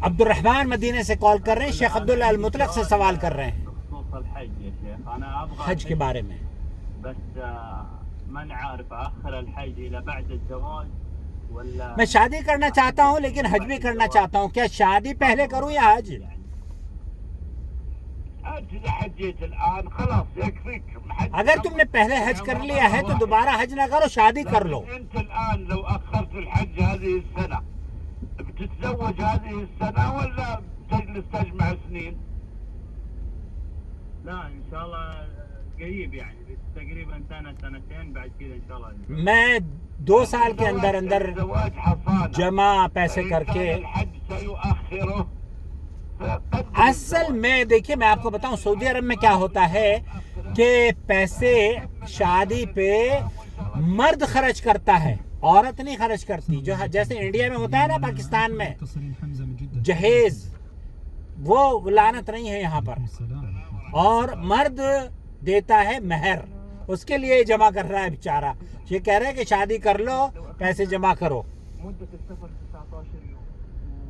عبد الرحمن مدینے سے کال کر رہے ہیں، شیخ عبداللہ المطلق سے سوال کر رہے ہیں بخصوص الحج يا شيخ. أنا أبغى حج کے بارے میں. بس من عارف أخر الحج إلى بعد الزواج ولا میں شادی کرنا چاہتا ہوں لیکن حج بھی کرنا چاہتا ہوں، کیا شادی پہلے کروں یا حج؟ أنت إذا حجيت الآن خلاص يكفيك حج. اگر تم نے پہلے حج کر لیا ہے تو دوبارہ حج نہ کرو، شادی کر لو. أنت الآن لو أخرت الحج هذه السنة بتتزوج هذه السنة ولا تجلس تجمع سنين؟ لا إن شاء الله قريب يعني تقريبا سنة سنتين بعد كذا إن شاء الله. میں 2 سال کے اندر الزواج حصانة جمع پیسے کر فإن کے. كان الحج سيؤخره فقدم اصل میں دیکھیے میں آپ کو بتاؤں سعودی عرب میں کیا ہوتا ہے کہ پیسے شادی پہ مرد خرچ کرتا ہے، عورت نہیں خرچ کرتی. جو جیسے انڈیا میں ہوتا ہے نا، پاکستان میں جہیز، وہ لعنت نہیں ہے یہاں پر، اور مرد دیتا ہے مہر. اس کے لیے جمع کر رہا ہے بیچارہ. یہ کہہ رہے ہیں کہ شادی کر لو، پیسے جمع کرو. مدة السفر 19 يوم.